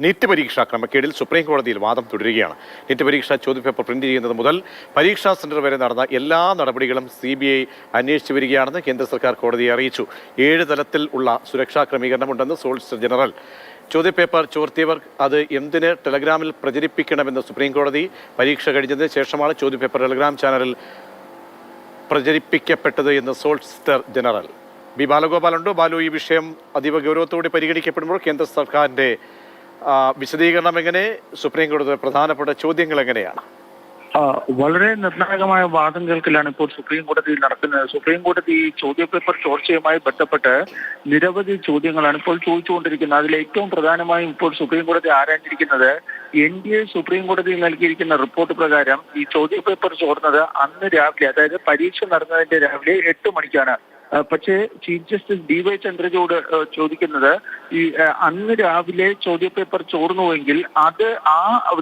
NEET പരീക്ഷാ ക്രമക്കേടിൽ supreme കോടതിയിൽ വാദം തുടരുകയാണ്. നീറ്റ് പരീക്ഷാ ചോദ്യപേപ്പർ പ്രിന്റ് ചെയ്യുന്നത് മുതൽ പരീക്ഷാ സെന്റർ വരെ നടന്ന എല്ലാ നടപടികളും CBI അന്വേഷിച്ചു വരികയാണെന്ന് കേന്ദ്ര സർക്കാർ കോടതിയെ അറിയിച്ചു. 7 തലത്തിൽ ഉള്ള സുരക്ഷാ ക്രമീകരണമുണ്ടെന്ന് സോളിസിറ്റർ ജനറൽ. ചോദ്യപേപ്പർ ചോർത്തിയവർ അത് എന്തിന് ടെലഗ്രാമിൽ പ്രചരിപ്പിക്കണമെന്ന് സുപ്രീം കോടതി. പരീക്ഷ കഴിഞ്ഞതിന് ശേഷമാണ് ചോദ്യപേപ്പർ ടെലഗ്രാം ചാനലിൽ പ്രചരിപ്പിക്കപ്പെട്ടത് എന്ന് സോളിസിറ്റർ ജനറൽ ബി ബാലഗോപാലുണ്ട്. ബാലു, ഈ വിഷയം അതീവ ഗൗരവത്തോടെ പരിഗണിക്കപ്പെടുമ്പോൾ കേന്ദ്ര സർക്കാരിന്റെ വിശദീകരണം എങ്ങനെ, സുപ്രീം കോടതി പ്രധാനപ്പെട്ട ചോദ്യങ്ങൾ എങ്ങനെയാണ്? വളരെ നിർണായകമായ വാദം കേൾക്കലാണ് ഇപ്പോൾ സുപ്രീം കോടതിയിൽ നടക്കുന്നത്. സുപ്രീം കോടതി ചോദ്യപേപ്പർ ചോർച്ചയുമായി ബന്ധപ്പെട്ട് നിരവധി ചോദ്യങ്ങളാണ് ഇപ്പോൾ ചോദിച്ചുകൊണ്ടിരിക്കുന്നത്. അതിൽ ഏറ്റവും പ്രധാനമായും ഇപ്പോൾ സുപ്രീം കോടതി ആരാഞ്ഞിരിക്കുന്നത് NDA സുപ്രീം കോടതിയിൽ നൽകിയിരിക്കുന്ന റിപ്പോർട്ട് പ്രകാരം ഈ ചോദ്യപേപ്പർ ചോർന്നത് അന്ന് രാവിലെ, അതായത് പരീക്ഷ നടന്നതിന്റെ രാവിലെ 8 മണിക്കാണ്. പക്ഷേ ചീഫ് ജസ്റ്റിസ് DY ചന്ദ്രചൂഡ് ചോദിക്കുന്നത് അന്ന് രാവിലെ ചോദ്യപേപ്പർ ചോർന്നുവെങ്കിൽ അത് ആ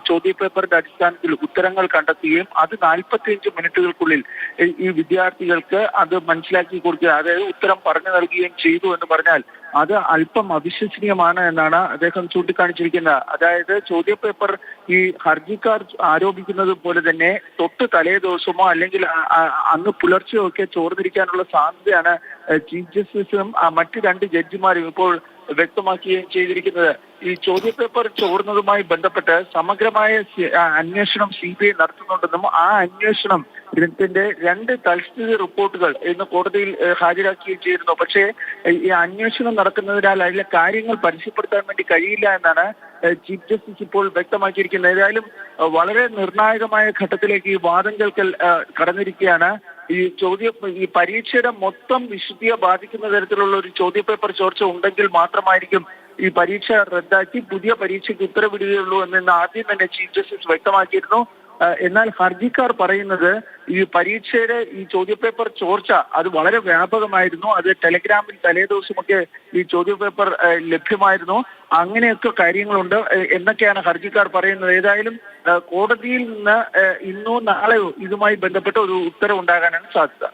ചോദ്യപേപ്പറിന്റെ അടിസ്ഥാനത്തിൽ ഉത്തരങ്ങൾ കണ്ടെത്തുകയും അത് 45 മിനിറ്റുകൾക്കുള്ളിൽ ഈ വിദ്യാർത്ഥികൾക്ക് അത് മനസ്സിലാക്കി കൊടുക്കുക, അതായത് ഉത്തരം പറഞ്ഞു നൽകുകയും ചെയ്തു എന്ന് പറഞ്ഞാൽ അത് അല്പം അവിശ്വസനീയമാണ് എന്നാണ് അദ്ദേഹം ചൂണ്ടിക്കാണിച്ചിരിക്കുന്നത്. അതായത് ചോദ്യപേപ്പർ ഈ ഹർജിക്കാർ ആരോപിക്കുന്നത് പോലെ തന്നെ തൊട്ട് തലേ ദിവസമോ അല്ലെങ്കിൽ അന്ന് പുലർച്ചെയോ ഒക്കെ ചോർന്നിരിക്കാനുള്ള സാധ്യതയാണ് ചീഫ് ജസ്റ്റിസും മറ്റ് 2 ജഡ്ജിമാരും ഇപ്പോൾ വ്യക്തമാക്കുകയും ചെയ്തിരിക്കുന്നത്. ഈ ചോദ്യപേപ്പർ ചോർന്നതുമായി ബന്ധപ്പെട്ട് സമഗ്രമായ അന്വേഷണം CBI നടത്തുന്നുണ്ടെന്നും ആ അന്വേഷണം ത്തിന്റെ 2 തൽസ്ഥിതി റിപ്പോർട്ടുകൾ ഇന്ന് കോടതിയിൽ ഹാജരാക്കുകയും ചെയ്തിരുന്നു. പക്ഷേ ഈ അന്വേഷണം നടക്കുന്നതിനാൽ അതിലെ കാര്യങ്ങൾ പരസ്യപ്പെടുത്താൻ വേണ്ടി കഴിയില്ല എന്നാണ് ചീഫ് ജസ്റ്റിസ് ഇപ്പോൾ വ്യക്തമാക്കിയിരിക്കുന്നത്. ഏതായാലും വളരെ നിർണായകമായ ഘട്ടത്തിലേക്ക് ഈ വാദം കേൾക്കൽ കടന്നിരിക്കുകയാണ്. ഈ പരീക്ഷയുടെ മൊത്തം വിശുദ്ധിയെ ബാധിക്കുന്ന തരത്തിലുള്ള ഒരു ചോദ്യപേപ്പർ ചോർച്ച ഉണ്ടെങ്കിൽ മാത്രമായിരിക്കും ഈ പരീക്ഷ റദ്ദാക്കി പുതിയ പരീക്ഷയ്ക്ക് ഉത്തരവിടുകയുള്ളൂ എന്ന് ആദ്യം തന്നെ ചീഫ് ജസ്റ്റിസ് വ്യക്തമാക്കിയിരുന്നു. എന്നാൽ ഹർജിക്കാർ പറയുന്നത് ഈ പരീക്ഷയുടെ ഈ ചോദ്യപേപ്പർ ചോർച്ച അത് വളരെ വ്യാപകമായിരുന്നു. അത് ടെലഗ്രാമിൽ തലേദിവസമൊക്കെ ഈ ചോദ്യപേപ്പർ ലഭ്യമായിരുന്നു. അങ്ങനെയൊക്കെ കാര്യങ്ങളുണ്ട് എന്നൊക്കെയാണ് ഹർജിക്കാർ പറയുന്നത്. ഏതായാലും കോടതിയിൽ നിന്ന് ഇന്നോ നാളെയോ ഇതുമായി ബന്ധപ്പെട്ട ഒരു ഉത്തരവുണ്ടാകാനാണ് സാധ്യത.